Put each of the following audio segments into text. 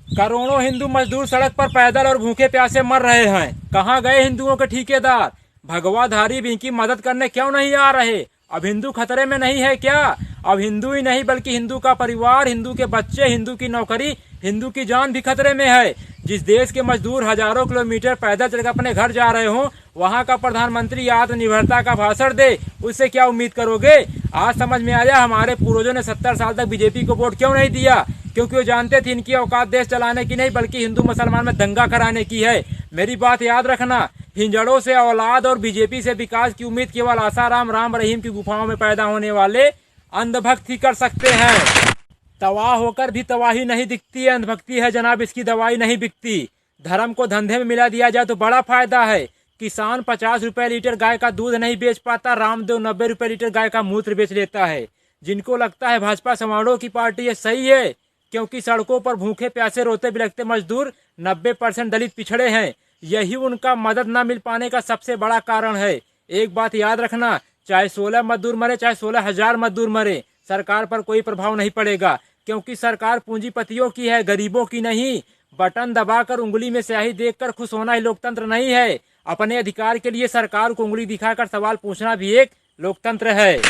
करोड़ों हिंदू मजदूर सड़क पर पैदल और भूखे प्यासे मर रहे हैं। कहाँ गए हिंदुओं के ठेकेदार? भगवाधारी भी इनकी मदद करने क्यों नहीं आ रहे? अब हिंदू खतरे में नहीं है क्या? अब हिंदू ही नहीं बल्कि हिंदू का परिवार, हिंदू के बच्चे, हिंदू की नौकरी, हिंदू की जान भी खतरे में है। जिस देश के मजदूर हजारों किलोमीटर पैदल चलकर अपने घर जा रहे हों, वहाँ का प्रधानमंत्री आत्मनिर्भरता का भाषण दे, उससे क्या उम्मीद करोगे? आज समझ में आया हमारे पूर्वजों ने 70 साल तक बीजेपी को वोट क्यों नहीं दिया। क्योंकि वो जानते थे इनकी औकात देश चलाने की नहीं बल्कि हिंदू मुसलमान में दंगा कराने की है। मेरी बात याद रखना, हिंजड़ों से औलाद और बीजेपी से विकास की उम्मीद केवल आसाराम राम रहीम की गुफाओं में पैदा होने वाले अंधभक्त ही कर सकते हैं। तबाह होकर भी तबाही नहीं दिखती है, अंधभक्ति है जनाब, इसकी दवाई नहीं बिकती। धर्म को धंधे में मिला दिया जाए तो बड़ा फायदा है। किसान 50 रुपए लीटर गाय का दूध नहीं बेच पाता, रामदेव 90 रुपए लीटर गाय का मूत्र बेच लेता है। जिनको लगता है भाजपा समारोह की पार्टी है, सही है, क्योंकि सड़कों पर भूखे प्यासे रोते बिलखते मजदूर 90% दलित पिछड़े हैं। यही उनका मदद न मिल पाने का सबसे बड़ा कारण है। एक बात याद रखना, चाहे 16 मजदूर मरे, चाहे 16,000 मजदूर मरे, सरकार पर कोई प्रभाव नहीं पड़ेगा, क्योंकि सरकार पूंजीपतियों की है, गरीबों की नहीं। बटन दबाकर उंगली में स्याही देखकर खुश होना ही लोकतंत्र नहीं है। अपने अधिकार के लिए सरकार को उंगली दिखाकर सवाल पूछना भी एक लोकतंत्र है।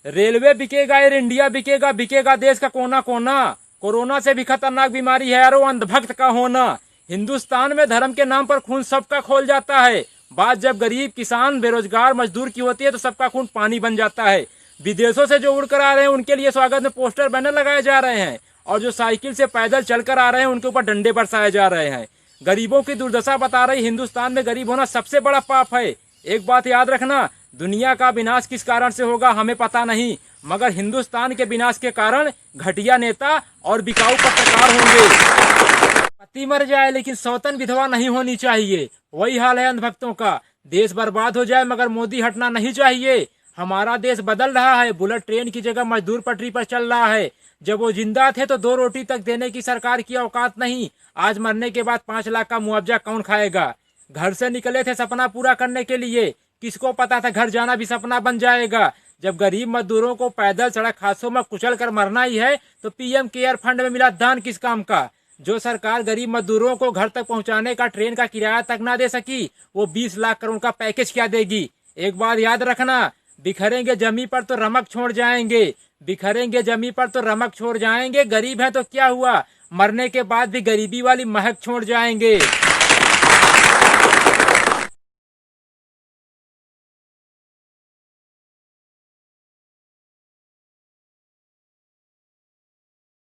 रेलवे बिकेगा, एयर इंडिया बिकेगा, बिकेगा देश का कोना कोना। कोरोना से भी खतरनाक बीमारी है यारो अंधभक्त का होना। हिंदुस्तान में धर्म के नाम पर खून सबका खोल जाता है। बात जब गरीब, किसान, बेरोजगार, मजदूर की होती है तो सबका खून पानी बन जाता है। विदेशों से जो उड़कर आ रहे हैं उनके लिए स्वागत में पोस्टर बैनर लगाए जा रहे हैं, और जो साइकिल से पैदल चलकर आ रहे हैं उनके ऊपर डंडे बरसाए जा रहे हैं। गरीबों की दुर्दशा बता रही हिंदुस्तान में गरीब होना सबसे बड़ा पाप है। एक बात याद रखना, दुनिया का विनाश किस कारण से होगा हमें पता नहीं, मगर हिंदुस्तान के विनाश के कारण घटिया नेता और बिकाऊ पत्रकार होंगे। पति मर जाए लेकिन सौतन विधवा नहीं होनी चाहिए, वही हाल है अंधभक्तों का। देश बर्बाद हो जाए मगर मोदी हटना नहीं चाहिए। हमारा देश बदल रहा है, बुलेट ट्रेन की जगह मजदूर पटरी पर चल रहा है। जब वो जिंदा थे तो 2 रोटी तक देने की सरकार की औकात नहीं, आज मरने के बाद 5 लाख का मुआवजा कौन खाएगा? घर से निकले थे सपना पूरा करने के लिए, किसको पता था घर जाना भी सपना बन जाएगा। जब गरीब मजदूरों को पैदल सड़क हादसों में कुचल कर मरना ही है तो पीएम केयर फंड में मिला दान किस काम का? जो सरकार गरीब मजदूरों को घर तक पहुंचाने का ट्रेन का किराया तक ना दे सकी, वो 20 लाख करोड़ का पैकेज क्या देगी? एक बात याद रखना, बिखरेंगे जमी पर तो रमक छोड़ जाएंगे, बिखरेंगे जमी पर तो रमक छोड़ जाएंगे। गरीब है तो क्या हुआ, मरने के बाद भी गरीबी वाली महक छोड़ जाएंगे।